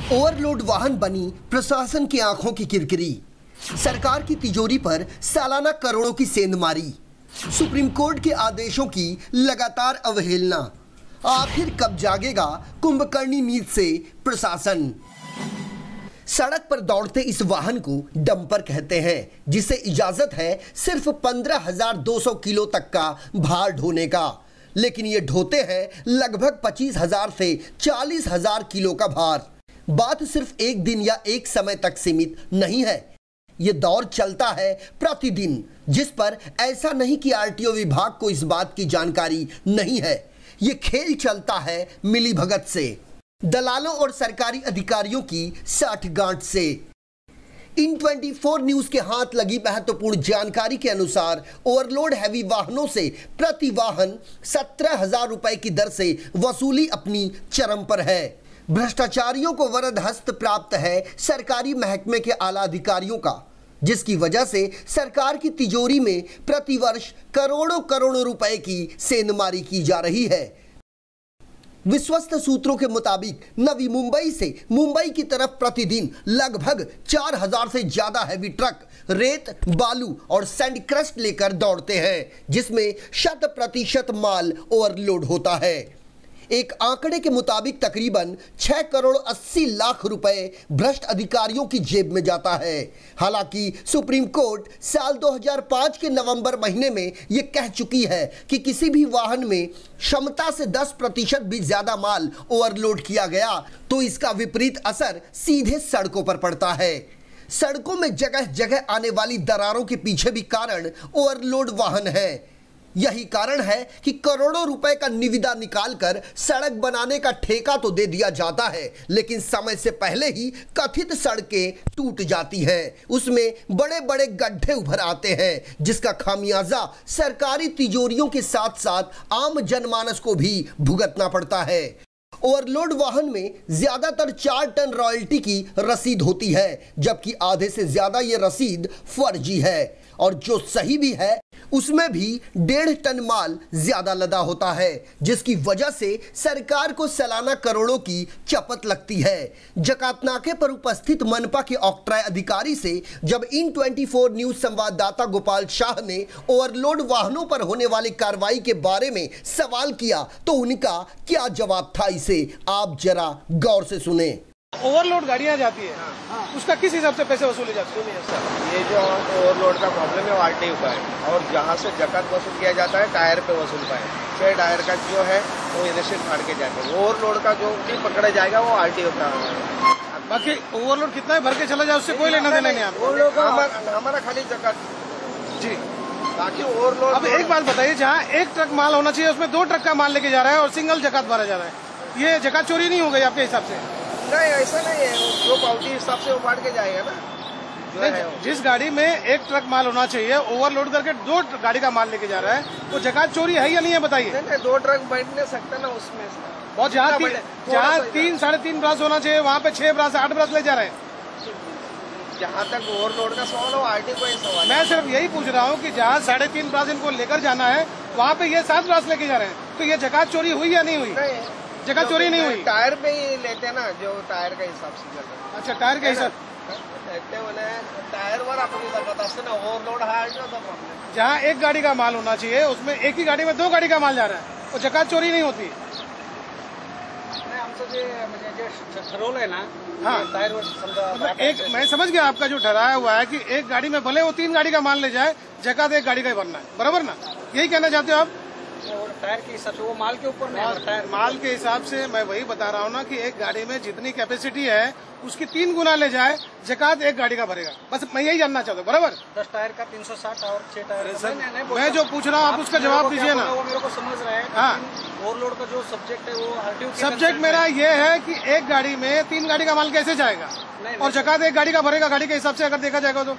Overload वाहन बनी प्रशासन की आंखों की किरकिरी। सरकार की तिजोरी पर सालाना करोड़ों की सेंधमारी। सुप्रीम कोर्ट के आदेशों की लगातार अवहेलना। आखिर कब जागेगा कुंभकर्णी नींद से प्रशासन। सड़क पर दौड़ते इस वाहन को डंपर कहते हैं, जिसे इजाजत है सिर्फ 15,200 किलो तक का भार ढोने का, लेकिन ये ढोते हैं लगभग 25,000 से 40,000 किलो का भार। बात सिर्फ एक दिन या एक समय तक सीमित नहीं है, ये दौर चलता है प्रतिदिन, जिस पर ऐसा नहीं कि आरटीओ विभाग को इस बात की जानकारी नहीं है। ये खेल चलता है मिलीभगत से, दलालों और सरकारी अधिकारियों की साठगांठ से। इन 24 न्यूज के हाथ लगी महत्वपूर्ण जानकारी के अनुसार ओवरलोड हैवी वाहनों से प्रति वाहन 17,000 रुपए की दर से वसूली अपनी चरम पर है। भ्रष्टाचारियों को वरद हस्त प्राप्त है सरकारी महकमे के आला अधिकारियों का, जिसकी वजह से सरकार की तिजोरी में प्रतिवर्ष करोड़ों करोड़ों रुपए की सेंधमारी की जा रही है। विश्वस्त सूत्रों के मुताबिक नवी मुंबई से मुंबई की तरफ प्रतिदिन लगभग 4,000 से ज्यादा हैवी ट्रक रेत, बालू और सैंड क्रस्ट लेकर दौड़ते हैं, जिसमें 100% माल ओवरलोड होता है। एक आंकड़े के मुताबिक तकरीबन 6 करोड़ 80 लाख रुपए भ्रष्ट अधिकारियों की जेब में जाता है। हालांकि सुप्रीम कोर्ट साल 2005 के नवंबर महीने में यह कह चुकी है कि किसी भी वाहन में क्षमता से 10% भी ज्यादा माल ओवरलोड किया गया तो इसका विपरीत असर सीधे सड़कों पर पड़ता है। सड़कों में जगह जगह आने वाली दरारों के पीछे भी कारण ओवरलोड वाहन है। यही कारण है कि करोड़ों रुपए का निविदा निकालकर सड़क बनाने का ठेका तो दे दिया जाता है, लेकिन समय से पहले ही कथित सड़कें टूट जाती हैं। उसमें बड़े बड़े गड्ढे उभर आते हैं, जिसका खामियाजा सरकारी तिजोरियों के साथ साथ आम जनमानस को भी भुगतना पड़ता है। ओवरलोड वाहन में ज्यादातर 4 टन रॉयल्टी की रसीद होती है, जबकि आधे से ज्यादा ये रसीद फर्जी है, और जो सही भी है उसमें भी 1.5 टन माल ज्यादा लदा होता है, जिसकी वजह से सरकार को सालाना करोड़ों की चपत लगती है। जकातनाके पर उपस्थित मनपा के ऑक्ट्राय अधिकारी से जब इन 24 न्यूज संवाददाता गोपाल शाह ने ओवरलोड वाहनों पर होने वाली कार्रवाई के बारे में सवाल किया तो उनका क्या जवाब था, इसे आप जरा गौर से सुने। ओवरलोड गाड़ियाँ जाती है, उसका किस हिसाब से पैसे वसूले जाते हैं? ये जो ओवरलोड का प्रॉब्लम है वो आरटीओ का है, और जहाँ से जकात वसूल किया जाता है टायर पे वसूल का है। 6 टायर का जो है वो इधर फाड़ के जाते हैं। ओवरलोड का जो भी पकड़ा जाएगा वो आरटीओ का है। बाकी ओवरलोड कितना है भर के चला जाए उससे कोई लेना देना नहीं आपको। हमारा खाली जकात जी। बाकी ओवरलोड। अब एक बात बताइए, जहाँ एक ट्रक माल होना चाहिए उसमें 2 ट्रक का माल लेके जा रहा है और सिंगल जकात भरा जा रहा है, ये जकात चोरी नहीं हो गई आपके हिसाब से? नहीं, ऐसा नहीं है, जो पावती हिसाब से वो फाड़ के जाएगा ना। जिस गाड़ी में एक ट्रक माल होना चाहिए ओवरलोड करके 2 गाड़ी का माल लेके जा रहा है, वो जकात चोरी है या नहीं है बताइए? नहीं, 2 ट्रक बैठ नहीं सकते ना उसमें। बहुत जहाँ 3 साढ़े 3 ब्रास होना चाहिए वहाँ पे 6 ब्रास 8 ब्रास ले जा रहे हैं। जहाँ तक ओवरलोड का सवाल हो आरटीओ का ही सवाल। मैं सिर्फ यही पूछ रहा हूँ कि जहाँ 3.5 ब्रास इनको लेकर जाना है वहाँ पे ये 7 ब्रास लेके जा रहे हैं, तो ये जकात चोरी हुई या नहीं हुई? जकात चोरी नहीं हुई। टायर पे ही लेते ना, जो टायर का हिसाब से चल रहा है। अच्छा, टायर के हिसाब टायर वर अपनी जगत असते ना, ओवरलोड हा प्रॉब्लेम। जहाँ एक गाड़ी का माल होना चाहिए उसमें एक ही गाड़ी में 2 गाड़ी का माल जा रहा है, तो जकात चोरी नहीं होती। ठरवलं है ना। हाँ, मतलब एक मैं समझ गया आपका जो ठहराया हुआ है कि एक गाड़ी में भले वो 3 गाड़ी का माल ले जाए, जकात एक गाड़ी का ही भरना है, बराबर ना? यही कहना चाहते हो आप? टायर के हिसाब से, वो माल के ऊपर नहीं, माल के हिसाब से मैं वही बता रहा हूँ ना कि एक गाड़ी में जितनी कैपेसिटी है उसकी 3 गुना ले जाए, जकात एक गाड़ी का भरेगा। बस मैं यही जानना चाहता हूँ, बराबर? 10 टायर का 360 और 6 टायर। मैं जो पूछ रहा हूँ आप उसका जवाब दीजिए ना। वो मेरे को समझ रहे हैं। हाँ, ओवरलोड का जो सब्जेक्ट है वो आरटीओ सब्जेक्ट मेरा ये है कि एक गाड़ी में 3 गाड़ी का माल कैसे जाएगा, और जकात एक गाड़ी का भरेगा। गाड़ी के हिसाब से अगर देखा जाएगा तो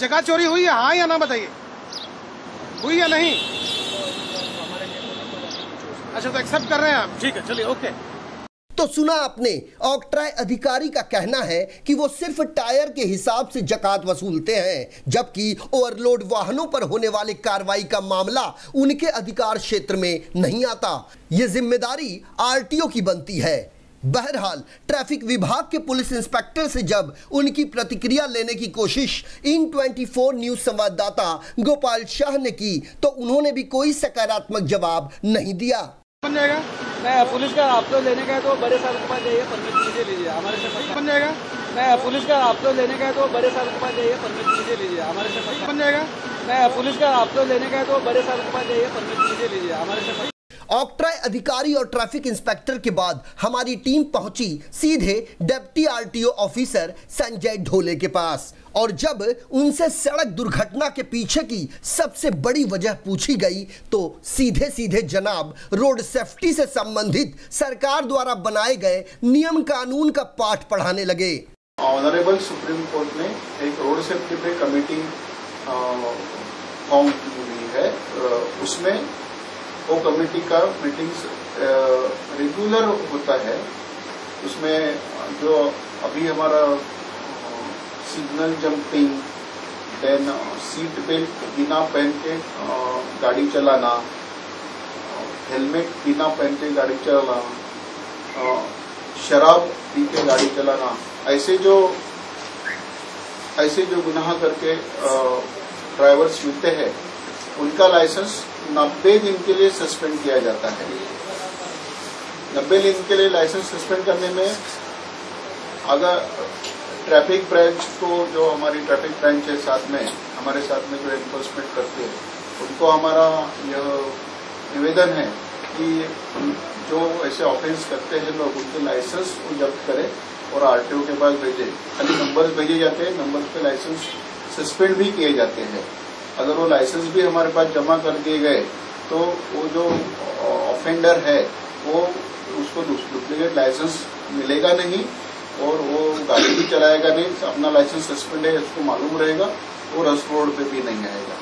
जकात चोरी हुई है, हाँ या ना बताइए, हुई या नहीं? अच्छा, तो एक्सेप्ट कर रहे हैं आप? ठीक है, चलिए, ओके। तो सुना आपने, ऑक्ट्राय अधिकारी का कहना है कि वो सिर्फ टायर के हिसाब से जकात वसूलते हैं, जबकि ओवरलोड वाहनों पर होने वाली कार्रवाई का मामला उनके अधिकार क्षेत्र में नहीं आता। ये जिम्मेदारी आरटीओ की बनती है। बहरहाल ट्रैफिक विभाग के पुलिस इंस्पेक्टर से जब उनकी प्रतिक्रिया लेने की कोशिश इन 24 न्यूज संवाददाता गोपाल शाह ने की तो उन्होंने भी कोई सकारात्मक जवाब नहीं दिया। बन जाएगा। मैं पुलिस का आपको लेने का है तो बड़े साहब के पास जाइए, परमिट लीजिए, लीजिए हमारे से बन जाएगा। मैं पुलिस का आपको लेने का है तो बड़े साहब के पास जाइए, परमिट लीजिए, लीजिए हमारे से बन जाएगा। मैं पुलिस का आपको लेने का है तो बड़े साहब के पास जाइए, परमिट लीजिए, लीजिए हमारे से ऑक्ट्राय अधिकारी और ट्रैफिक इंस्पेक्टर के बाद हमारी टीम पहुंची सीधे deputy RTO officer Sanjay Dhole के पास और जब उनसे सड़क दुर्घटना के पीछे की सबसे बड़ी वजह पूछी गई तो सीधे सीधे जनाब रोड सेफ्टी से संबंधित सरकार द्वारा बनाए गए नियम कानून का पाठ पढ़ाने लगे। ऑनरेबल सुप्रीम कोर्ट ने एक रोड सेफ्टी पे कमेटी फॉर्म की हुई है, उसमें वो कमेटी का मीटिंग्स रेगुलर होता है। उसमें जो अभी हमारा signal jumping, then seat belt बिना पहन के गाड़ी चलाना, हेलमेट बिना पहन के गाड़ी चलाना, शराब पी के गाड़ी चलाना, ऐसे जो गुनाह करके ड्राइवर्स मिलते हैं उनका लाइसेंस 90 दिन के लिए सस्पेंड किया जाता है। 90 दिन के लिए लाइसेंस सस्पेंड करने में अगर ट्रैफिक ब्रांच को, जो हमारी ट्रैफिक ब्रांच है साथ में, हमारे साथ में जो एनफोर्समेंट करते हैं, उनको हमारा यह निवेदन है कि जो ऐसे ऑफेंस करते हैं लोग उनके लाइसेंस को जब्त करें और आरटीओ के पास भेजे। खाली नंबर्स भेजे जाते हैं, नंबर्स पे लाइसेंस सस्पेंड भी किए जाते हैं। अगर वो लाइसेंस भी हमारे पास जमा कर दिए गए तो वो जो ऑफेंडर है वो उसको डुप्लीकेट लाइसेंस मिलेगा नहीं और वो गाड़ी भी चलाएगा नहीं, अपना लाइसेंस सस्पेंड है उसको मालूम रहेगा और रस रोड पे भी नहीं आएगा।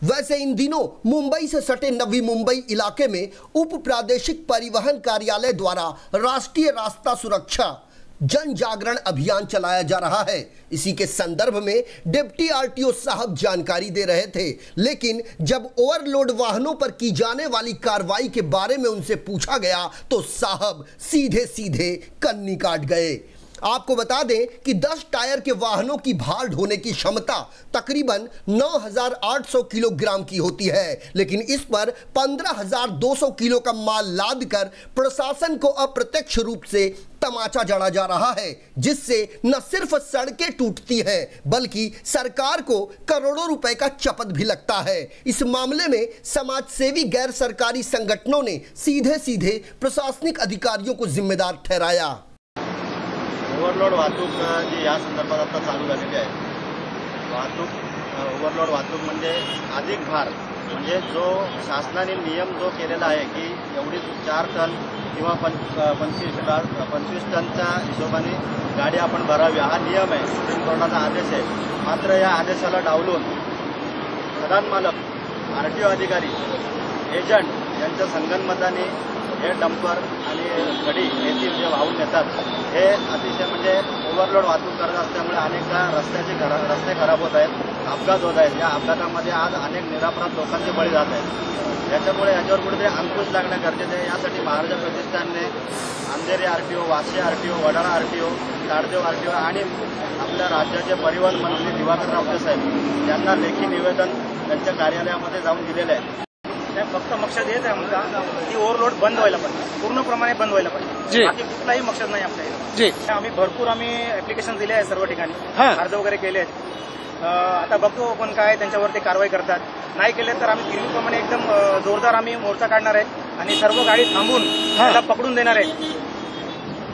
वैसे इन दिनों मुंबई से सटे नवी मुंबई इलाके में उप प्रादेशिक परिवहन कार्यालय द्वारा राष्ट्रीय रास्ता सुरक्षा जन जागरण अभियान चलाया जा रहा है। इसी के संदर्भ में डिप्टी आरटीओ साहब जानकारी दे रहे थे, लेकिन जब ओवरलोड वाहनों पर की जाने वाली कार्रवाई के बारे में उनसे पूछा गया तो साहब सीधे सीधे कन्नी काट गए। आपको बता दें कि 10 टायर के वाहनों की भार ढोने की क्षमता तकरीबन 9,800 किलोग्राम की होती है, लेकिन इस पर 15,200 किलो का माल लाद कर प्रशासन को अप्रत्यक्ष रूप से तमाचा जड़ा जा रहा है, जिससे न सिर्फ सड़कें टूटती हैं बल्कि सरकार को करोड़ों रुपए का चपत भी लगता है। इस मामले में समाजसेवी गैर सरकारी संगठनों ने सीधे सीधे प्रशासनिक अधिकारियों को जिम्मेदार ठहराया। ओव्हरलोड वाहतूक जी या संदर्भात आता चालू झालेली आहे। ओव्हरलोड वाहतूक म्हणजे अधिक भार, म्हणजे जो शासनाने नियम जो केलेला आहे की एवढी 4 टन किंवा 25 टनच्या हिशोबाने गाडी आपण भरावी, हा नियम आहे, सुप्रीम कोर्टाचा आदेश आहे। मात्र या आदेशाला डावलून प्रधान मालक, आरटीओ अधिकारी, एजंट यांच्या संगनमताने हे डंपर आणि गडी येथील जे वाहून नेतात हे अतिशय म्हणजे ओव्हरलोड वाहतूक करत असल्यामुळे अनेकदा रस्ते खराब होत आहेत, अपघात होत आहेत। या अपघातामध्ये आज अनेक निरपराध लोकांचे बळी जात आहेत। याच्यामुळे याच्यावर कुठेतरी अंकुश लागणं गरजेचं आहे। यासाठी महाराजा प्रतिष्ठानने Andheri RTO, Vashi RTO, Wadala RTO, ताडदेव आरटीओ आणि आपल्या राज्याचे परिवहन मंत्री दिवाकर रावते साहेब यांना लेखी निवेदन त्यांच्या कार्यालयामध्ये जाऊन दिलेले आहे। फक्त मकसद हेच आहे आमचा की ओव्हरलोड बंद व्हायला पाहिजे, पूर्णप्रमाणे बंद व्हायला पाहिजे, बाकी कुठलाही मकसद नाही आपल्या। आम्ही भरपूर ऍप्लिकेशन दिले आहे, सर्व ठिकाणी अर्ज वगैरे केले आहेत। आता बघतो आपण काय त्यांच्यावरती कारवाई करतात, नाही केले तर आम्ही पूर्वीप्रमाणे एकदम जोरदार आम्ही मोर्चा काढणार आहे आणि सर्व गाडी थांबून त्याला पकडून देणार आहे।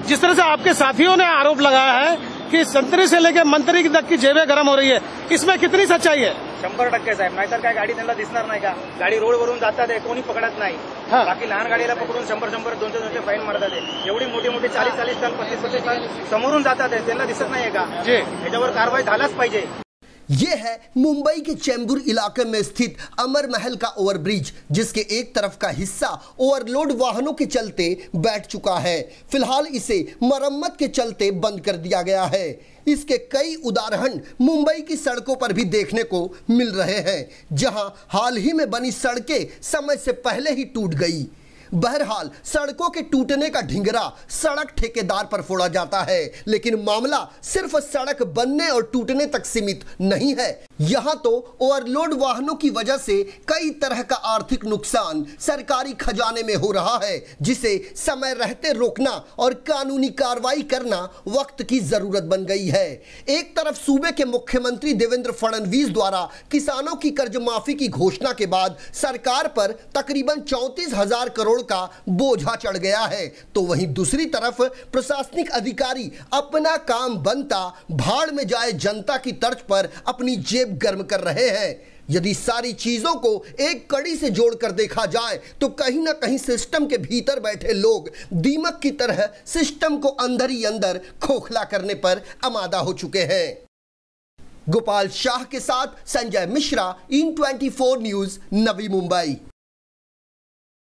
जिस तरह से आपके साथियों ने आरोप लगाया है कि संतरी से लेकर मंत्री तक की जेबें गर्म हो रही है, इसमें कितनी सच्चाई है? 100% साहेब, नाहीतर काय गाडी त्यांना दिसणार नाही का? गाडी रोडवरून जातात आहे, कोणी पकडत नाही। बाकी लहान गाडीला पकडून 100-100, 200-200 फाईन मारतात आहे। एवढी मोठी 40-40 टन, 35-35 टन समोरून जातात आहे, त्यांना दिसत नाहीये का? याच्यावर कारवाई झालाच पाहिजे। ये है मुंबई के चेंबूर इलाके में स्थित अमर महल का ओवरब्रिज, जिसके एक तरफ का हिस्सा ओवरलोड वाहनों के चलते बैठ चुका है। फिलहाल इसे मरम्मत के चलते बंद कर दिया गया है। इसके कई उदाहरण मुंबई की सड़कों पर भी देखने को मिल रहे हैं, जहां हाल ही में बनी सड़कें समय से पहले ही टूट गई। बहरहाल सड़कों के टूटने का ढिंगरा सड़क ठेकेदार पर फोड़ा जाता है, लेकिन मामला सिर्फ सड़क बनने और टूटने तक सीमित नहीं है। यहां तो ओवरलोड वाहनों की वजह से कई तरह का आर्थिक नुकसान सरकारी खजाने में हो रहा है, जिसे समय रहते रोकना और कानूनी कार्रवाई करना वक्त की जरूरत बन गई है। एक तरफ सूबे के मुख्यमंत्री देवेंद्र फडणवीस द्वारा किसानों की कर्ज माफी की घोषणा के बाद सरकार पर तकरीबन 34,000 करोड़ का बोझा चढ़ गया है, तो वहीं दूसरी तरफ प्रशासनिक अधिकारी अपना काम बनता भाड़ में जाए जनता की तर्ज पर अपनी जेब गर्म कर रहे हैं। यदि सारी चीजों को एक कड़ी से जोड़कर देखा जाए तो कहीं ना कहीं सिस्टम के भीतर बैठे लोग दीमक की तरह सिस्टम को अंदर ही अंदर खोखला करने पर आमादा हो चुके हैं। गोपाल शाह के साथ संजय मिश्रा, IN24 न्यूज, नवी मुंबई।